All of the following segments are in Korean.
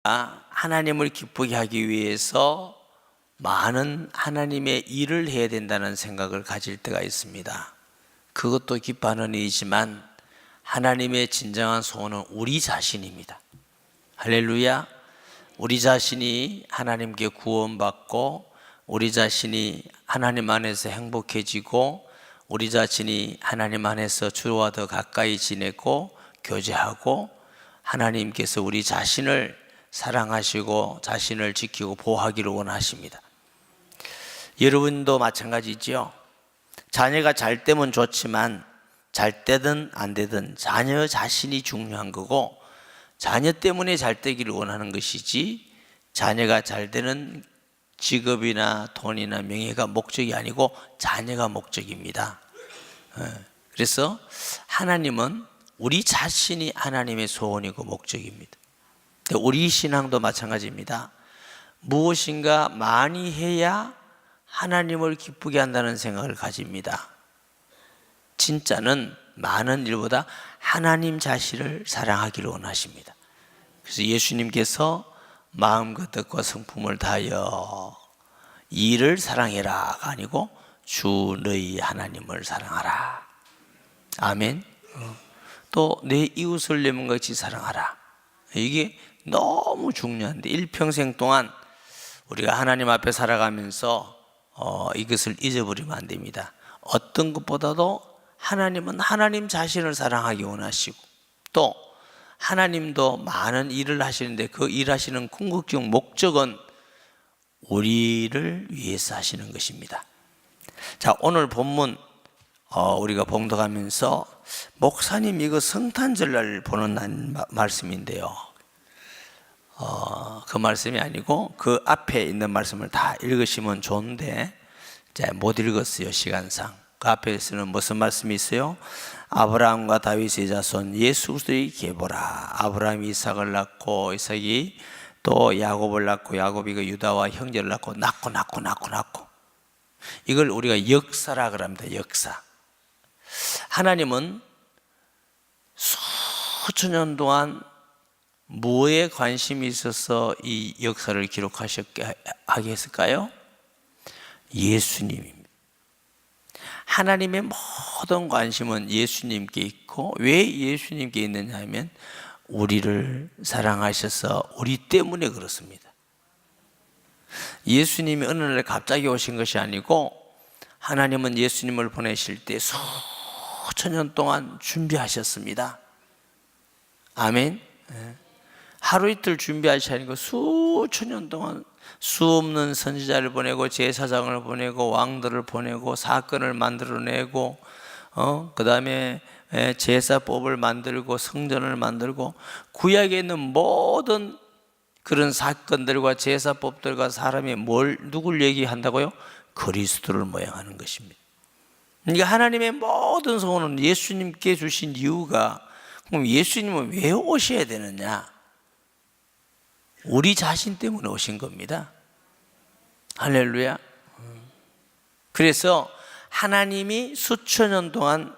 하나님을 기쁘게 하기 위해서 많은 하나님의 일을 해야 된다는 생각을 가질 때가 있습니다. 그것도 기뻐하는 일이지만 하나님의 진정한 소원은 우리 자신입니다. 할렐루야. 우리 자신이 하나님께 구원받고 우리 자신이 하나님 안에서 행복해지고 우리 자신이 하나님 안에서 주와 더 가까이 지내고 교제하고 하나님께서 우리 자신을 사랑하시고 자신을 지키고 보호하기를 원하십니다. 여러분도 마찬가지죠. 자녀가 잘 되면 좋지만 잘 되든 안 되든 자녀 자신이 중요한 거고 자녀 때문에 잘 되기를 원하는 것이지 자녀가 잘 되는 직업이나 돈이나 명예가 목적이 아니고 자녀가 목적입니다. 그래서 하나님은 우리 자신이 하나님의 소원이고 목적입니다. 우리 신앙도 마찬가지입니다. 무엇인가 많이 해야 하나님을 기쁘게 한다는 생각을 가집니다. 진짜는 많은 일보다 하나님 자신을 사랑하기를 원하십니다. 그래서 예수님께서 마음과 뜻과 성품을 다하여 이를 사랑해라가 아니고 주 너희 하나님을 사랑하라. 아멘. 또 내 이웃을 내 몸같이 사랑하라. 이게 너무 중요한데 일평생 동안 우리가 하나님 앞에 살아가면서 이것을 잊어버리면 안 됩니다. 어떤 것보다도 하나님은 하나님 자신을 사랑하기 원하시고 또 하나님도 많은 일을 하시는데 그 일하시는 궁극적 목적은 우리를 위해서 하시는 것입니다. 자, 오늘 본문 우리가 봉독하면서 목사님 이거 성탄절날 보는 말씀인데요. 그 말씀이 아니고 그 앞에 있는 말씀을 다 읽으시면 좋은데 못 읽었어요, 시간상. 그 앞에서는 무슨 말씀이 있어요? 아브라함과 다윗의 자손 예수 그리스도의 계보라. 아브라함이 이삭을 낳고 이삭이 또 야곱을 낳고 야곱이 그 유다와 형제를 낳고 이걸 우리가 역사라 그럽니다. 역사. 하나님은 수천 년 동안 뭐에 관심이 있어서 이 역사를 기록하게 했을까요? 예수님입니다. 하나님의 모든 관심은 예수님께 있고 왜 예수님께 있느냐 하면 우리를 사랑하셔서 우리 때문에 그렇습니다. 예수님이 어느 날 갑자기 오신 것이 아니고 하나님은 예수님을 보내실 때 수천 년 동안 준비하셨습니다. 아멘. 하루 이틀 준비하시 아니고 수천 년 동안 수 없는 선지자를 보내고 제사장을 보내고 왕들을 보내고 사건을 만들어내고 그 다음에 제사법을 만들고 성전을 만들고 구약에 있는 모든 그런 사건들과 제사법들과 사람이 누굴 얘기한다고요? 그리스도를 모양하는 것입니다. 그러니까 하나님의 모든 소원은 예수님께 주신 이유가 그럼 예수님은 왜 오셔야 되느냐? 우리 자신 때문에 오신 겁니다. 할렐루야. 그래서 하나님이 수천 년 동안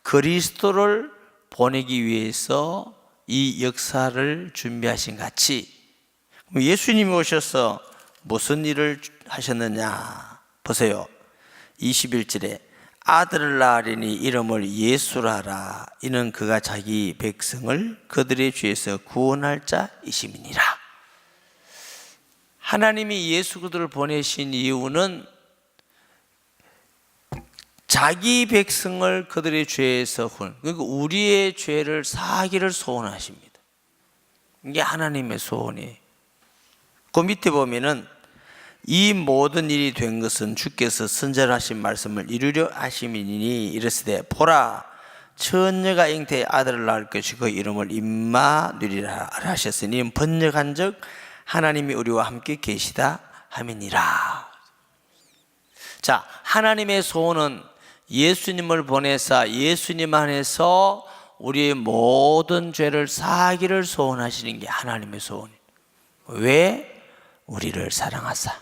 그리스도를 보내기 위해서 이 역사를 준비하신 같이 예수님이 오셔서 무슨 일을 하셨느냐 보세요. 21절에 아들을 낳으리니 이름을 예수라 하라. 이는 그가 자기 백성을 그들의 죄에서 구원할 자이심이니라. 하나님이 예수 그리스도를 보내신 이유는 자기 백성을 그들의 죄에서 그러니까 우리의 죄를 사하기를 소원하십니다. 이게 하나님의 소원이에요. 그 밑에 보면은 이 모든 일이 된 것은 주께서 선절하신 말씀을 이루려 하심이니 이르시되 보라 처녀가 잉태의 아들을 낳을 것이고 그 이름을 임마누리라 하셨으니 번역한즉 하나님이 우리와 함께 계시다 함이니라. 자, 하나님의 소원은 예수님을 보내사 예수님 안에서 우리의 모든 죄를 사하기를 소원하시는 게 하나님의 소원이에요. 왜? 우리를 사랑하사.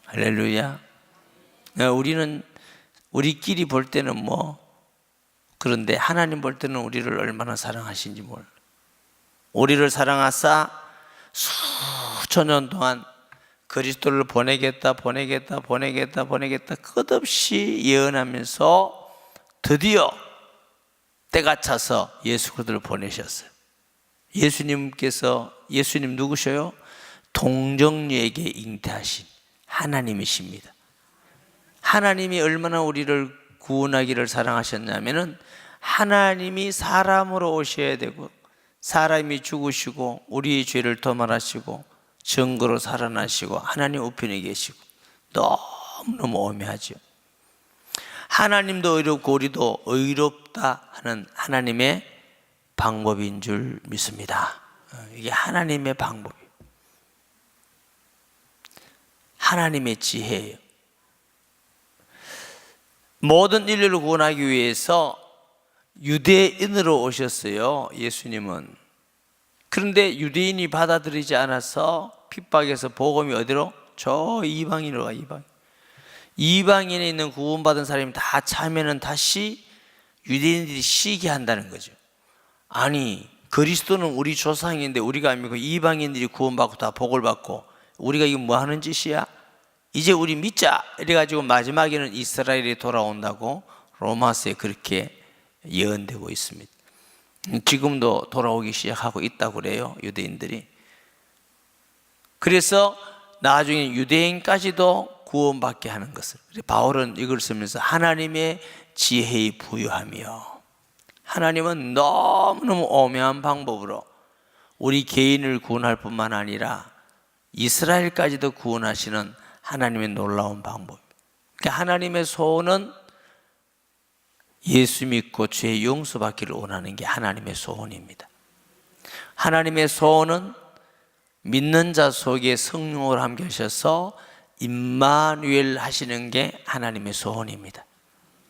할렐루야. 우리는 우리끼리 볼 때는 그런데 하나님 볼 때는 우리를 얼마나 사랑하신지 몰라. 우리를 사랑하사 수천 년 동안 그리스도를 보내겠다 끝없이 예언하면서 드디어 때가 차서 예수 그리스도를 보내셨어요. 예수님 누구셔요? 동정녀에게 잉태하신 하나님이십니다. 하나님이 얼마나 우리를 구원하기를 사랑하셨냐면은 하나님이 사람으로 오셔야 되고 사람이 죽으시고 우리의 죄를 도말하시고 증거로 살아나시고 하나님 우편에 계시고 너무너무 오묘하죠. 하나님도 의롭고 우리도 의롭다 하는 하나님의 방법인 줄 믿습니다. 이게 하나님의 방법이에요. 하나님의 지혜예요. 모든 인류를 구원하기 위해서 유대인으로 오셨어요. 예수님은. 그런데 유대인이 받아들이지 않아서 핍박해서 복음이 어디로? 저 이방인으로 가. 이방인에 있는 구원받은 사람이 다 차면은 다시 유대인들이 시기한다는 거죠. 아니 그리스도는 우리 조상인데 우리가 안 믿고 이방인들이 구원받고 다 복을 받고 우리가 이거 뭐 하는 짓이야? 이제 우리 믿자 이래가지고 마지막에는 이스라엘이 돌아온다고 로마서에 그렇게 예언되고 있습니다. 지금도 돌아오기 시작하고 있다고 그래요, 유대인들이. 그래서 나중에 유대인까지도 구원받게 하는 것을 바울은 이걸 쓰면서 하나님의 지혜의 부유하며, 하나님은 너무너무 오묘한 방법으로 우리 개인을 구원할 뿐만 아니라 이스라엘까지도 구원하시는 하나님의 놀라운 방법. 그러니까 하나님의 소원은 예수 믿고 죄 용서받기를 원하는 게 하나님의 소원입니다. 하나님의 소원은 믿는 자 속에 성령으로 함께 하셔서 임마누엘 하시는 게 하나님의 소원입니다.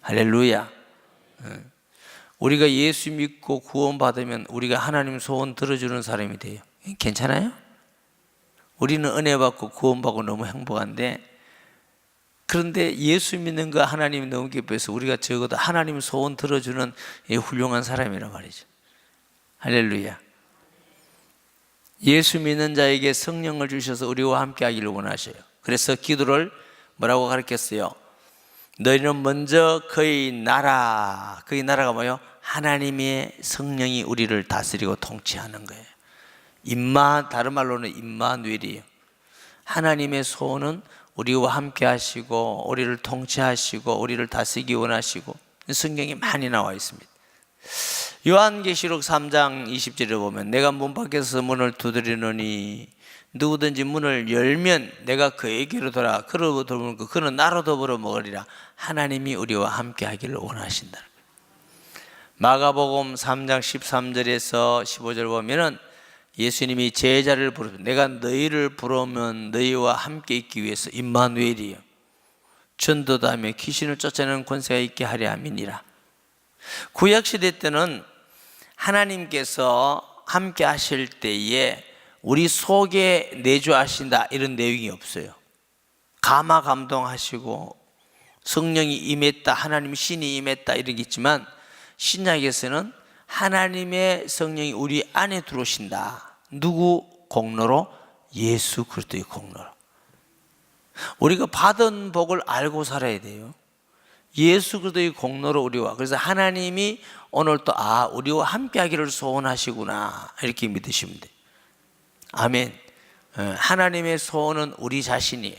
할렐루야. 우리가 예수 믿고 구원받으면 우리가 하나님 소원 들어주는 사람이 돼요. 괜찮아요? 우리는 은혜 받고 구원받고 너무 행복한데, 그런데 예수 믿는 거 하나님이 너무 기뻐해서 우리가 적어도 하나님 소원 들어주는 훌륭한 사람이란 말이죠. 할렐루야. 예수 믿는 자에게 성령을 주셔서 우리와 함께 하기를 원하셔요. 그래서 기도를 뭐라고 가르쳤어요? 너희는 먼저 그의 나라가 뭐예요? 하나님의 성령이 우리를 다스리고 통치하는 거예요. 다른 말로는 임마누엘이에요. 하나님의 소원은 우리와 함께 하시고 우리를 통치하시고 우리를 다스리기 원하시고, 성경에 많이 나와 있습니다. 요한계시록 3장 20절에 보면 내가 문 밖에서 문을 두드리노니 누구든지 문을 열면 내가 그에게로 돌아 그로 더불어 그는 나로 더불어 먹으리라. 하나님이 우리와 함께 하기를 원하신다. 마가복음 3장 13절에서 15절 보면은 예수님이 제자를 부르면 내가 너희를 부르면 너희와 함께 있기 위해서 임마누엘이요 전도다하며 귀신을 쫓아내는 권세가 있게 하려 함이니라. 구약시대 때는 하나님께서 함께 하실 때에 우리 속에 내주하신다 이런 내용이 없어요. 감화감동하시고 성령이 임했다, 하나님 신이 임했다 이런 게 있지만, 신약에서는 하나님의 성령이 우리 안에 들어오신다. 누구 공로로? 예수 그리스도의 공로로. 우리가 받은 복을 알고 살아야 돼요. 예수 그리스도의 공로로 우리와, 그래서 하나님이 오늘 또 우리와 함께 하기를 소원하시구나 이렇게 믿으시면 돼요. 아멘. 하나님의 소원은 우리 자신이,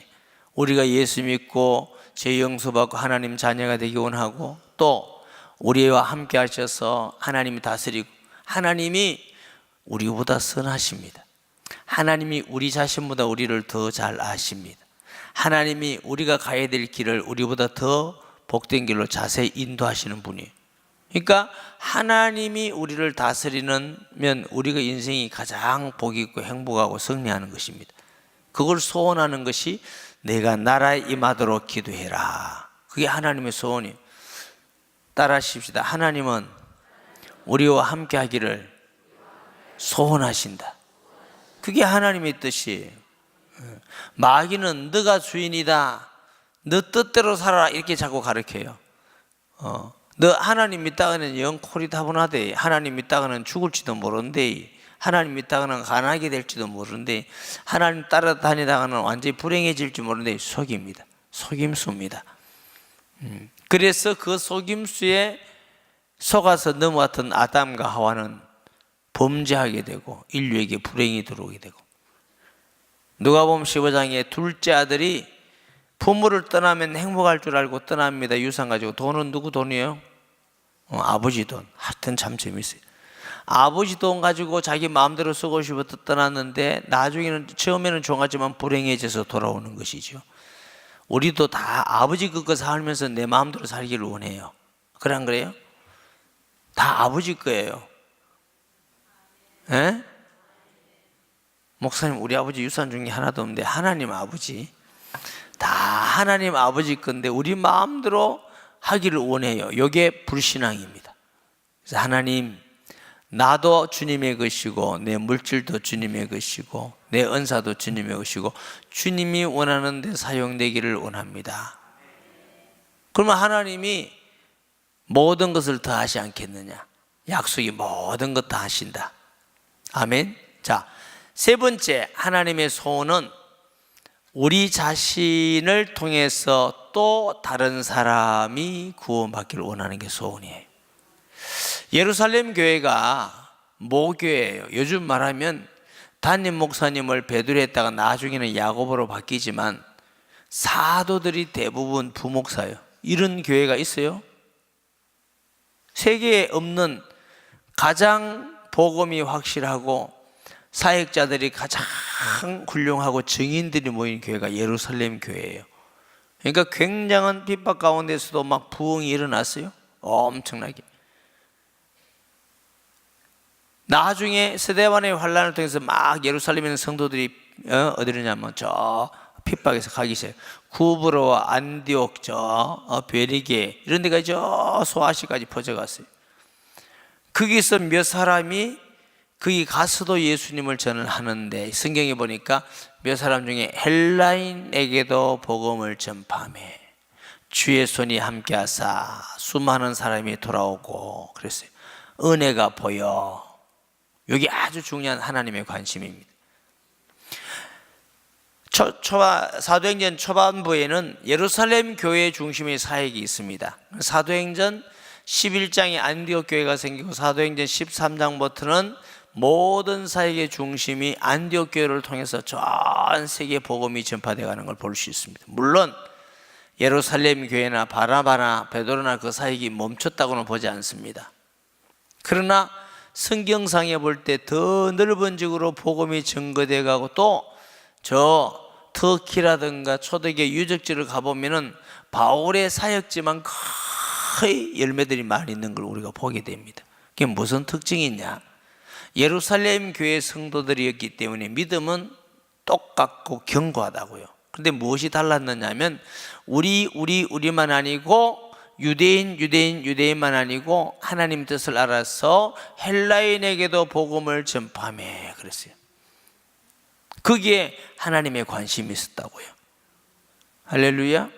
우리가 예수 믿고 죄 용서받고 하나님 자녀가 되기 원하고, 또 우리와 함께 하셔서 하나님이 다스리고, 하나님이 우리보다 선하십니다. 하나님이 우리 자신보다 우리를 더 잘 아십니다. 하나님이 우리가 가야 될 길을 우리보다 더 복된 길로 자세히 인도하시는 분이에요. 그러니까 하나님이 우리를 다스리면 우리가 인생이 가장 복이 있고 행복하고 승리하는 것입니다. 그걸 소원하는 것이 내가 나라에 임하도록 기도해라. 그게 하나님의 소원이에요. 따라하십시다. 하나님은 우리와 함께 하기를 소원하신다. 그게 하나님의 뜻이에요. 마귀는 너가 주인이다, 너 뜻대로 살아라 이렇게 자꾸 가르쳐요. 너 하나님 믿다가는 영 콜이 다분하대, 하나님 믿다가는 죽을지도 모른대, 하나님 믿다가는 가난하게 될지도 모르는데, 하나님 따라다니다가는 완전히 불행해질지 모르는데 속입니다. 속임수입니다. 그래서 그 속임수에 속아서 넘어왔던 아담과 하와는 범죄하게 되고 인류에게 불행이 들어오게 되고, 누가복음 15장에 둘째 아들이 부모를 떠나면 행복할 줄 알고 떠납니다. 유산 가지고. 돈은 누구 돈이에요? 아버지 돈. 하여튼 참 재밌어요. 아버지 돈 가지고 자기 마음대로 쓰고 싶어서 떠났는데 나중에는, 처음에는 좋았지만 불행해져서 돌아오는 것이죠. 우리도 다 아버지 그거 살면서 내 마음대로 살기를 원해요. 그래 안 그래요? 다 아버지 거예요. 에? 목사님, 우리 아버지 유산 중에 하나도 없는데. 하나님 아버지, 다 하나님 아버지 건데 우리 마음대로 하기를 원해요. 이게 불신앙입니다. 그래서 하나님, 나도 주님의 것이고 내 물질도 주님의 것이고 내 은사도 주님의 것이고 주님이 원하는 데 사용되기를 원합니다. 그러면 하나님이 모든 것을 더 하지 않겠느냐? 약속이 모든 것 다 하신다. 아멘. 자, 세 번째 하나님의 소원은 우리 자신을 통해서 또 다른 사람이 구원받기를 원하는 게 소원이에요. 예루살렘 교회가 모교회예요. 요즘 말하면 담임 목사님을 베드로 했다가 나중에는 야고보로 바뀌지만 사도들이 대부분 부목사예요. 이런 교회가 있어요? 세계에 없는 가장 복음이 확실하고 사역자들이 가장 훌륭하고 증인들이 모인 교회가 예루살렘 교회예요. 그러니까 굉장한 핍박 가운데서도 막 부흥이 일어났어요. 엄청나게. 나중에 스데반의 환란을 통해서 막 예루살렘에 있는 성도들이 어디냐면 저 핍박에서 가기 시작해요. 구브로와 안디옥, 저 베리게 이런 데가 저 소아시까지 퍼져갔어요. 거기서 몇 사람이 거기 가서도 예수님을 전하는데, 성경에 보니까 몇 사람 중에 헬라인에게도 복음을 전파하며 주의 손이 함께하사 수많은 사람이 돌아오고 그랬어요. 은혜가 보여. 여기 아주 중요한 하나님의 관심입니다. 사도행전 초반부에는 예루살렘 교회 중심의 사역이 있습니다. 사도행전 11장에 안디옥 교회가 생기고 사도행전 13장부터는 모든 사역의 중심이 안디옥 교회를 통해서 전 세계 복음이 전파되어 가는 걸 볼 수 있습니다. 물론 예루살렘 교회나 바나바나 베드로나 그 사역이 멈췄다고는 보지 않습니다. 그러나 성경상에 볼 때 더 넓은 지구로 복음이 증거되어 가고, 또 저 터키라든가 초대교회 유적지를 가보면은 바울의 사역지만 거의 열매들이 많이 있는 걸 우리가 보게 됩니다. 그게 무슨 특징이 있냐? 예루살렘 교회 성도들이었기 때문에 믿음은 똑같고 견고하다고요. 그런데 무엇이 달랐느냐면 우리만 아니고 유대인만 아니고 하나님 뜻을 알아서 헬라인에게도 복음을 전파하며 그랬어요. 거기에 하나님의 관심이 있었다고요. 할렐루야.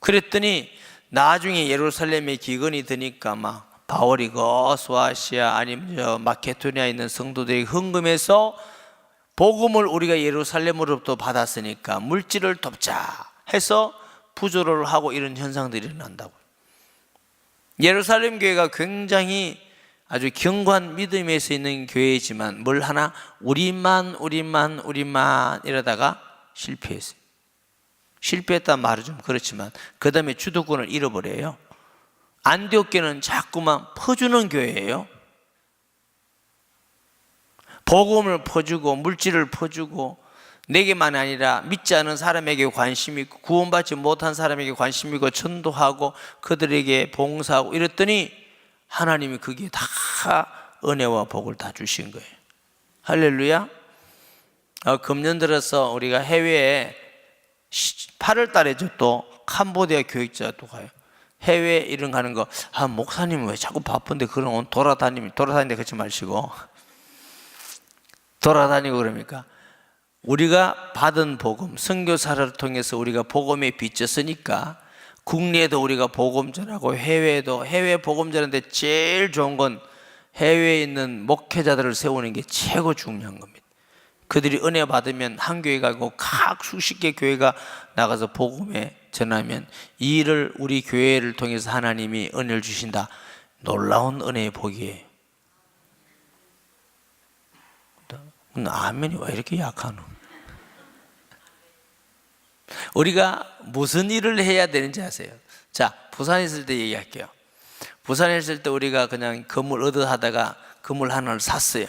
그랬더니 나중에 예루살렘에 기근이 드니까 막 바울이 소아시아 아니면 저 마케도니아에 있는 성도들이 헌금해서 복음을 우리가 예루살렘으로부터 받았으니까 물질을 돕자 해서 부조를 하고 이런 현상들이 일어난다고요. 예루살렘 교회가 굉장히 아주 견고한 믿음에서 있는 교회이지만 뭘 하나 우리만 이러다가 실패했어요. 실패했다는 말은 좀 그렇지만 그 다음에 주도권을 잃어버려요. 안디옥 교회는 자꾸만 퍼주는 교회예요. 복음을 퍼주고 물질을 퍼주고, 내게만 아니라 믿지 않은 사람에게 관심 있고 구원받지 못한 사람에게 관심 있고 전도하고 그들에게 봉사하고 이랬더니 하나님이 거기에 다 은혜와 복을 다 주신 거예요. 할렐루야. 금년 들어서 우리가 해외에 8월 달에 또 캄보디아 교육자도 가요. 해외 이런 가는 거, 목사님은 왜 자꾸 바쁜데 그런 돌아다니는데 그러지 마시고 돌아다니고 그러니까 우리가 받은 복음, 선교사를 통해서 우리가 복음에 비쳤으니까 국내에도 우리가 복음 전하고 해외에도, 해외 복음 전하는데 제일 좋은 건 해외에 있는 목회자들을 세우는 게 최고 중요한 겁니다. 그들이 은혜 받으면 한 교회 가고 각 수십 개 교회가 나가서 복음에 전하면 이 일을 우리 교회를 통해서 하나님이 은혜를 주신다. 놀라운 은혜의 복이에요. 아멘이 왜 이렇게 약하노? 우리가 무슨 일을 해야 되는지 아세요? 자, 부산에 있을 때 얘기할게요. 부산에 있을 때 우리가 그냥 건물 얻어 하다가 건물 하나를 샀어요.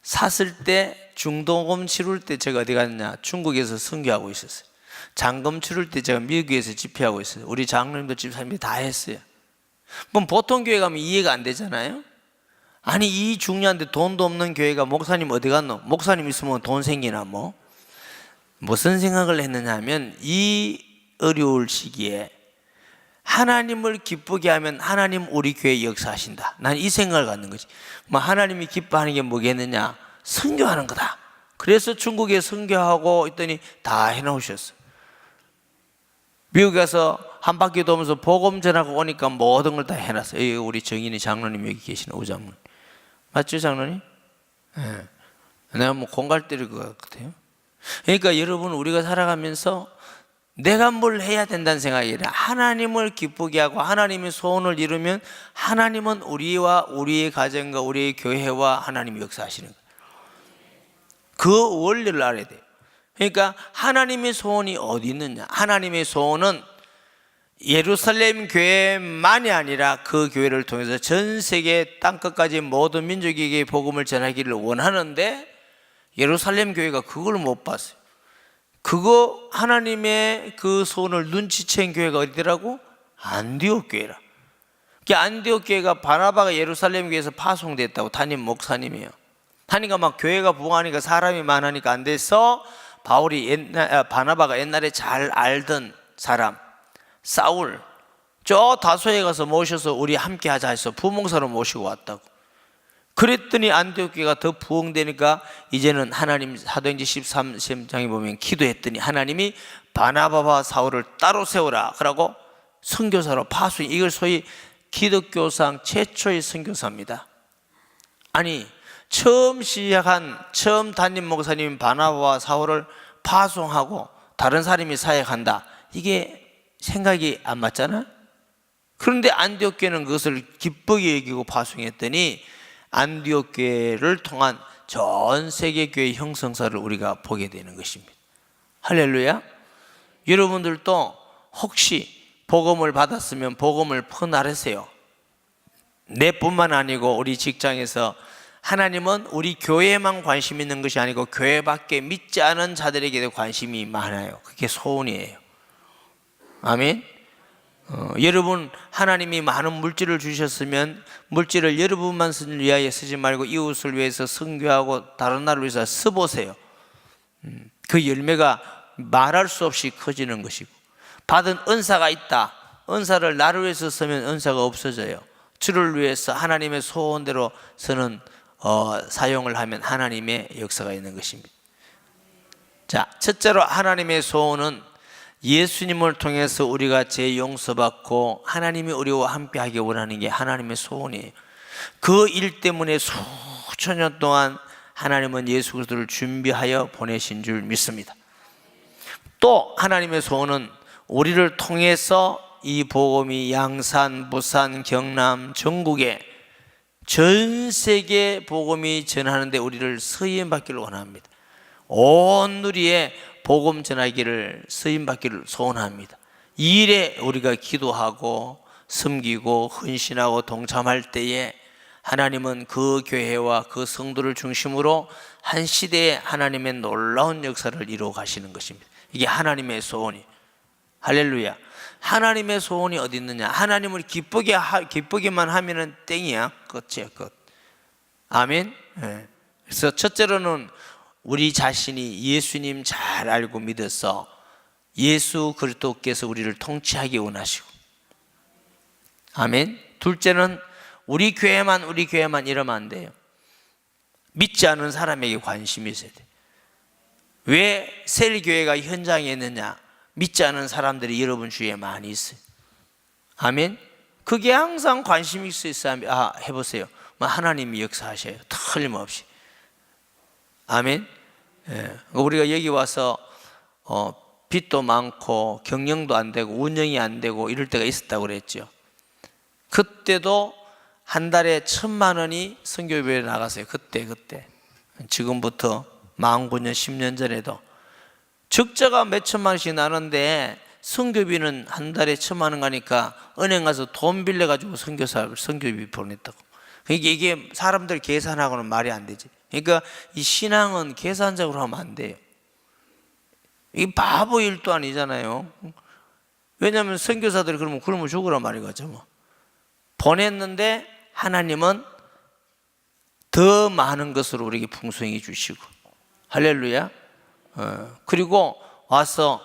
샀을 때 중도금 치룰 때 제가 어디 갔냐? 중국에서 선교하고 있었어요. 잔금 치룰 때 제가 미국에서 집회하고 있어요. 우리 장로님들 집사님들이 다 했어요. 그럼 보통 교회 가면 이해가 안 되잖아요. 아니 이 중요한데 돈도 없는 교회가 목사님 어디 갔노? 목사님 있으면 돈 생기나 뭐? 무슨 생각을 했느냐 하면 이 어려울 시기에 하나님을 기쁘게 하면 하나님 우리 교회에 역사하신다. 난 이 생각을 갖는 거지. 뭐 하나님이 기뻐하는 게 뭐겠느냐? 선교하는 거다. 그래서 중국에 선교하고 있더니 다 해놓으셨어. 미국 가서 한 바퀴 돌면서 복음 전하고 오니까 모든 걸 다 해놨어요. 우리 정인이 장로님 여기 계시는 오장로님 맞죠, 장로님? 네. 내가 뭐 공갈 때릴 것 같아요. 그러니까 여러분 우리가 살아가면서 내가 뭘 해야 된다는 생각이 아니라 하나님을 기쁘게 하고 하나님의 소원을 이루면 하나님은 우리와 우리의 가정과 우리의 교회와 하나님이 역사하시는 거예요. 그 원리를 알아야 돼요. 그러니까 하나님의 소원이 어디 있느냐? 하나님의 소원은 예루살렘 교회만이 아니라 그 교회를 통해서 전 세계 땅끝까지 모든 민족에게 복음을 전하기를 원하는데 예루살렘 교회가 그걸 못 봤어요. 그거 하나님의 그 소원을 눈치챈 교회가 어디더라고? 안디옥 교회라. 그 안디옥 교회가 바나바가 예루살렘 교회에서 파송됐다고. 담임 목사님이에요. 하니까 막 교회가 부흥하니까 사람이 많으니까 안 돼서 바나바가 옛날에 잘 알던 사람 사울 저 다소에 가서 모셔서 우리 함께 하자 해서 부목사로 모시고 왔다고. 그랬더니 안디옥 교회가 더 부흥되니까 이제는 하나님 사도행전 13장에 보면 기도했더니 하나님이 바나바와 사울을 따로 세우라 그러고 선교사로 파수. 이걸 소위 기독교상 최초의 선교사입니다. 아니 처음 담임 목사님 바나바와 사울을 파송하고 다른 사람이 사역한다. 이게 생각이 안 맞잖아. 그런데 안디옥 교회는 그것을 기쁘게 여기고 파송했더니 안디옥 교회를 통한 전 세계 교회 형성사를 우리가 보게 되는 것입니다. 할렐루야. 여러분들도 혹시 복음을 받았으면 복음을 퍼나르세요. 내뿐만 아니고 우리 직장에서 하나님은 우리 교회에만 관심 있는 것이 아니고 교회 밖에 믿지 않은 자들에게도 관심이 많아요. 그게 소원이에요. 아멘. 여러분 하나님이 많은 물질을 주셨으면 물질을 여러분만 위하여 쓰지 말고 이웃을 위해서 선교하고 다른 나라를 위해서 써보세요. 그 열매가 말할 수 없이 커지는 것이고, 받은 은사가 있다. 은사를 나를 위해서 쓰면 은사가 없어져요. 주를 위해서 하나님의 소원대로 쓰는 사용을 하면 하나님의 역사가 있는 것입니다. 자, 첫째로 하나님의 소원은 예수님을 통해서 우리가 죄 용서받고 하나님이 우리와 함께하기 원하는 게 하나님의 소원이에요. 그 일 때문에 수천 년 동안 하나님은 예수 그리스도를 준비하여 보내신 줄 믿습니다. 또 하나님의 소원은 우리를 통해서 이 복음이 양산, 부산, 경남, 전국에 전 세계 복음이 전하는데 우리를 쓰임받기를 원합니다. 온 누리에 복음 전하기를 쓰임받기를 소원합니다. 이 일에 우리가 기도하고 섬기고 헌신하고 동참할 때에 하나님은 그 교회와 그 성도를 중심으로 한 시대에 하나님의 놀라운 역사를 이루어 가시는 것입니다. 이게 하나님의 소원이. 할렐루야. 하나님의 소원이 어디 있느냐? 하나님을 기쁘게만 하면은 땡이야. 끝이야, 끝. 아멘. 네. 그래서 첫째로는 우리 자신이 예수님 잘 알고 믿어서 예수 그리스도께서 우리를 통치하기 원하시고, 아멘. 둘째는 우리 교회만 이러면 안 돼요. 믿지 않은 사람에게 관심이 있어야 돼. 왜 셀교회가 현장에 있느냐? 믿지 않은 사람들이 여러분 주위에 많이 있어요. 아멘. 그게 항상 관심이 있어야 해보세요. 하나님이 역사하셔요. 틀림없이. 아멘. 예. 우리가 여기 와서 빚도 많고 경영도 안 되고 운영이 안 되고 이럴 때가 있었다고 그랬죠. 그때도 한 달에 1,000,000원이 선교회에 나갔어요. 그때 지금부터 49년 10년 전에도 적자가 몇 천만 원씩 나는데 선교비는 한 달에 1,000,000원 가니까 은행 가서 돈 빌려가지고 선교비 보냈다고. 그러니까 이게 사람들 계산하고는 말이 안 되지. 그러니까 이 신앙은 계산적으로 하면 안 돼요. 이 바보 일도 아니잖아요. 왜냐하면 선교사들이 그러면 굶어 죽으란 말이겠죠. 뭐. 보냈는데 하나님은 더 많은 것으로 우리에게 풍성히 주시고, 할렐루야. 그리고 와서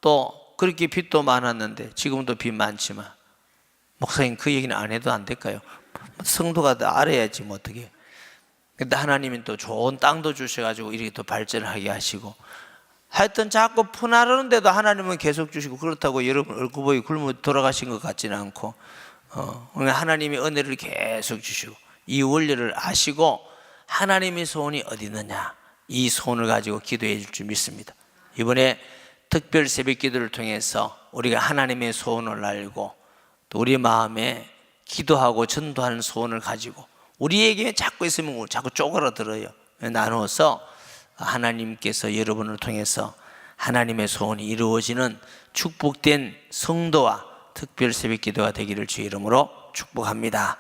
또 그렇게 빚도 많았는데 지금도 빚 많지만, 목사님 그 얘기는 안 해도 안 될까요? 성도가 다 알아야지 뭐 어떻게. 근데 하나님은 또 좋은 땅도 주셔가지고 이렇게 또 발전하게 하시고, 하여튼 자꾸 푸나르는데도 하나님은 계속 주시고, 그렇다고 여러분 얼굴 보이 굶어 돌아가신 것 같지는 않고, 하나님이 은혜를 계속 주시고, 이 원리를 아시고 하나님의 소원이 어디 있느냐, 이 소원을 가지고 기도해 줄 줄 믿습니다. 이번에 특별 새벽 기도를 통해서 우리가 하나님의 소원을 알고 또 우리 마음에 기도하고 전도하는 소원을 가지고, 우리에게 자꾸 있으면 자꾸 쪼그라들어요. 나누어서 하나님께서 여러분을 통해서 하나님의 소원이 이루어지는 축복된 성도와 특별 새벽 기도가 되기를 주의 이름으로 축복합니다.